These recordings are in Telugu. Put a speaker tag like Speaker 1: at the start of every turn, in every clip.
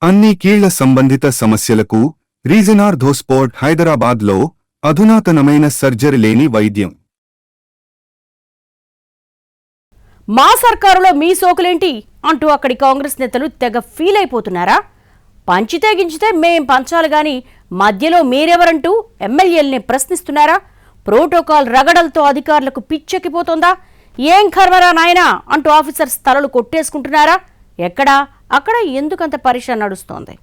Speaker 1: అన్ని కీళ్ల సంబంధిత సమస్యలకు రీజనార్థోస్పోర్ట్ హైదరాబాద్లో అధునాతనమైన సర్జరీ లేని వైద్యం.
Speaker 2: మా సర్కారులో మీ సోకులేంటి అంటూ అక్కడి కాంగ్రెస్ నేతలు తెగ ఫీల్ అయిపోతున్నారా? పంచితే గించితే మేం పంచాలి గాని మధ్యలో మీరెవరంటూ ఎమ్మెల్యేల్ని ప్రశ్నిస్తున్నారా? ప్రోటోకాల్ రగడలతో అధికారులకు పిచ్చెక్కిపోతుందా? ఏం కర్మరా నాయనా అంటూ ఆఫీసర్స్ తలలు కొట్టేసుకుంటున్నారా? ఎక్కడా అక్కడ ఎందుకంత పరీక్ష నడుస్తోంది?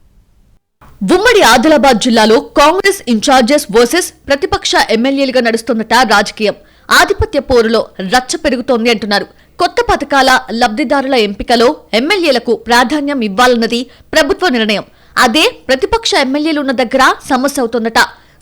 Speaker 3: ఉమ్మడి ఆదిలాబాద్ జిల్లాలో కాంగ్రెస్ ఇన్ఛార్జెస్ వర్సెస్ ప్రతిపక్ష ఎమ్మెల్యేలుగా నడుస్తున్నట రాజకీయం. ఆధిపత్య పోరులో రచ్చ పెరుగుతోంది అంటున్నారు. కొత్త పథకాల లబ్ధిదారుల ఎంపికలో ఎమ్మెల్యేలకు ప్రాధాన్యం ఇవ్వాలన్నది ప్రభుత్వ నిర్ణయం. అదే ప్రతిపక్ష ఎమ్మెల్యేలు ఉన్న దగ్గర సమస్య అవుతోందట.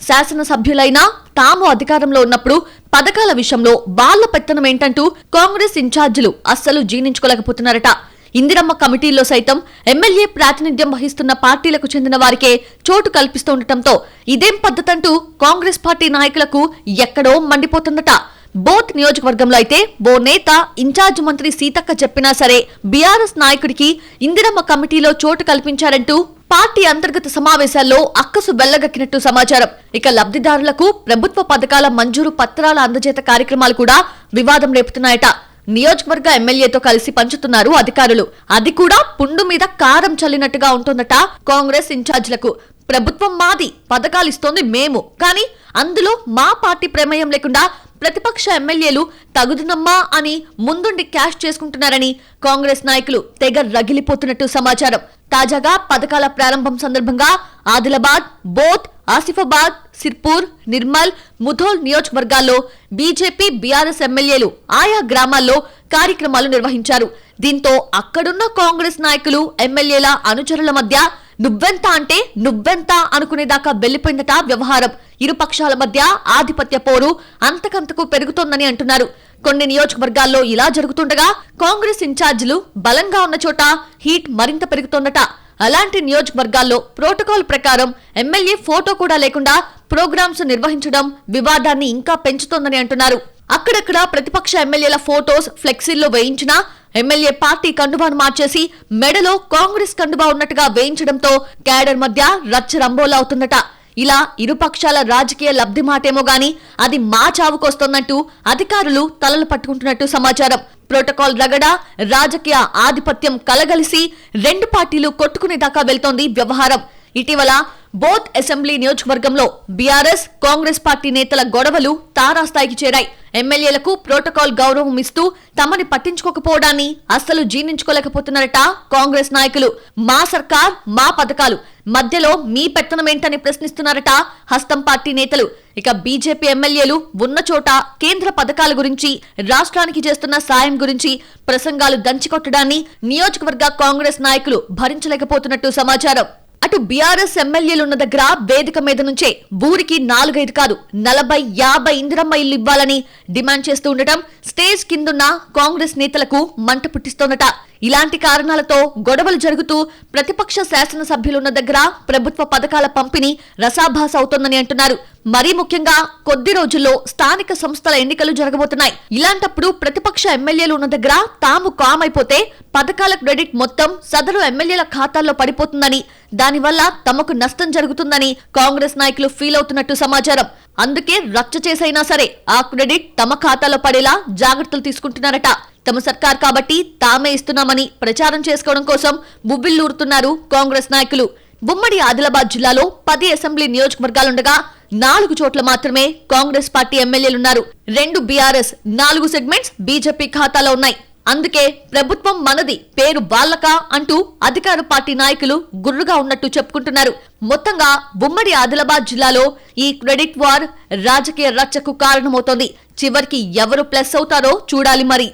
Speaker 3: శాసనసభ్యులైనా తాము అధికారంలో ఉన్నప్పుడు పథకాల విషయంలో వాళ్ల పెత్తనం ఏంటంటూ కాంగ్రెస్ ఇన్ఛార్జీలు అస్సలు జీర్ణించుకోలేకపోతున్నారట. ఇందిరమ్మ కమిటీల్లో సైతం ఎమ్మెల్యే ప్రాతినిధ్యం వహిస్తున్న పార్టీలకు చెందిన వారికే చోటు కల్పిస్తుండటంతో ఇదేం పద్ధతంటూ కాంగ్రెస్ పార్టీ నాయకులకు ఎక్కడో మండిపోతుందట. బోత్ నియోజకవర్గంలో అయితే ఓ నేత ఇన్ఛార్జ్ మంత్రి సీతక్క చెప్పినా సరే బీఆర్ఎస్ నాయకుడికి ఇందిరమ్మ కమిటీలో చోటు కల్పించారంటూ పార్టీ అంతర్గత సమావేశాల్లో అక్కసు వెళ్లగక్కినట్టు సమాచారం. ఇక లబ్ధిదారులకు ప్రభుత్వ పథకాల మంజూరు పత్రాల అందజేత కార్యక్రమాలు కూడా వివాదం రేపుతున్నాయట. నియోజకవర్గ ఎమ్మెల్యేతో కలిసి పంచుతున్నారు అధికారులు. అది కూడా పుండు మీద కారం చల్లినట్టుగా ఉంటుందట కాంగ్రెస్ ఇన్ఛార్జీలకు. ప్రభుత్వం మాది, పథకాలు ఇస్తోంది మేము, కానీ అందులో మా పార్టీ ప్రమేయం లేకుండా ప్రతిపక్ష ఎమ్మెల్యేలు తగుదునమ్మా అని ముందుండి క్యాష్ చేసుకుంటున్నారని కాంగ్రెస్ నాయకులు తెగ రగిలిపోతున్నట్టు సమాచారం. తాజాగా పథకాల ప్రారంభం సందర్భంగా ఆదిలాబాద్, బోత్, ఆసిఫాబాద్, సిర్పూర్, నిర్మల్, ముధోల్ నియోజకవర్గాల్లో బీజేపీ, బీఆర్ఎస్ ఎమ్మెల్యేలు ఆయా గ్రామాల్లో కార్యక్రమాలు నిర్వహించారు. దీంతో అక్కడున్న కాంగ్రెస్ నాయకులు, ఎమ్మెల్యేల అనుచరుల మధ్య నువ్వెంత అంటే నువ్వెంత అనుకునేదాకా వెళ్లిపోయిందట వ్యవహారం. ఇరు పక్షాల మధ్య ఆధిపత్య పోరు అంతకంతకు పెరుగుతోందని అంటున్నారు. కొన్ని నియోజకవర్గాల్లో ఇలా జరుగుతుండగా కాంగ్రెస్ ఇన్ఛార్జీలు బలంగా ఉన్న చోట హీట్ మరింత పెరుగుతోందట. అలాంటి నియోజకవర్గాల్లో ప్రోటోకాల్ ప్రకారం ఎమ్మెల్యే ఫోటో కూడా లేకుండా ప్రోగ్రామ్స్ నిర్వహించడం వివాదాన్ని ఇంకా పెంచుతోందని అంటున్నారు. అక్కడక్కడ ప్రతిపక్ష ఎమ్మెల్యేల ఫోటోస్ ఫ్లెక్సీల్లో వేయించినా ఎమ్మెల్యే పార్టీ కండువాను మార్చేసి మెడలో కాంగ్రెస్ కండువా ఉన్నట్టుగా వేయించడంతో క్యాడర్ మధ్య రచ్చ రంబోలా అవుతుందట. ఇలా ఇరుపక్షాల రాజకీయ లబ్ధి మాటేమో గాని అది మా చావుకొస్తోందంటూ అధికారులు తలలు పట్టుకుంటున్నట్టు సమాచారం. ప్రోటోకాల్ రగడ, రాజకీయ ఆధిపత్యం కలగలిసి రెండు పార్టీలు కొట్టుకునేదాకా వెళ్తోంది వ్యవహారం. ఇటీవల బోత్ అసెంబ్లీ నియోజకవర్గంలో బీఆర్ఎస్, కాంగ్రెస్ పార్టీ నేతల గొడవలు తారాస్థాయికి చేరాయి. ఎమ్మెల్యేలకు ప్రోటోకాల్ గౌరవం ఇస్తూ తమని పట్టించుకోకపోవడాన్ని అస్సలు జీర్ణించుకోలేకపోతున్నారట కాంగ్రెస్ నాయకులు. మా సర్కార్, మా పథకాలు, మధ్యలో మీ పెత్తనమేంటని ప్రశ్నిస్తున్నారట హస్తం పార్టీ నేతలు. ఇక బీజేపీ ఎమ్మెల్యేలు ఉన్న చోట కేంద్ర పథకాల గురించి, రాష్ట్రానికి చేస్తున్న సాయం గురించి ప్రసంగాలు దంచికొట్టడాన్ని నియోజకవర్గ కాంగ్రెస్ నాయకులు భరించలేకపోతున్నట్టు సమాచారం. అటు బీఆర్ఎస్ ఎమ్మెల్యేలున్న దగ్గర వేదిక మీద నుంచే ఊరికి 4-5 కాదు 40-50 ఇందిరమ్మ ఇల్లు ఇవ్వాలని డిమాండ్ చేస్తూ ఉండటం స్టేజ్ కిందున్న కాంగ్రెస్ నేతలకు మంట పుట్టిస్తోందట. ఇలాంటి కారణాలతో గొడవలు జరుగుతూ ప్రతిపక్ష శాసనసభ్యులున్న దగ్గర ప్రభుత్వ పథకాల పంపిణీ రసాభాస అవుతోందని అంటున్నారు. మరీ ముఖ్యంగా కొద్ది రోజుల్లో స్థానిక సంస్థల ఎన్నికలు జరగబోతున్నాయి. ఇలాంటప్పుడు ప్రతిపక్ష ఎమ్మెల్యేలు ఉన్న దగ్గర తాము కామ్ అయిపోతే పథకాల క్రెడిట్ మొత్తం సదరు ఎమ్మెల్యేల ఖాతాల్లో పడిపోతుందని, దానివల్ల తమకు నష్టం జరుగుతుందని కాంగ్రెస్ నాయకులు ఫీల్ అవుతున్నట్టు సమాచారం. అందుకే రచ్చ చేసైనా సరే ఆ క్రెడిట్ తమ ఖాతాలో పడేలా జాగ్రత్తలు తీసుకుంటున్నారట. తమ సర్కార్ కాబట్టి తామే ఇస్తున్నామని ప్రచారం చేసుకోవడం కోసం బుబ్బిల్లూరుతున్నారు కాంగ్రెస్ నాయకులు. ఉమ్మడి ఆదిలాబాద్ జిల్లాలో 10 అసెంబ్లీ నియోజకవర్గాలుండగా 4 చోట్ల మాత్రమే కాంగ్రెస్ పార్టీ ఎమ్మెల్యేలున్నారు. 2 బీఆర్ఎస్, 4 సెగ్మెంట్స్ బీజేపీ ఖాతాలో ఉన్నాయి. అందుకే ప్రభుత్వం మనది, పేరు వాళ్ళకా అంటూ అధికార పార్టీ నాయకులు గుర్రుగా ఉన్నట్టు చెప్పుకుంటున్నారు. మొత్తంగా ఉమ్మడి ఆదిలాబాద్ జిల్లాలో ఈ క్రెడిట్ వార్ రాజకీయ రచ్చకు కారణమవుతోంది. చివరికి ఎవరు ప్లస్ అవుతారో చూడాలి మరి.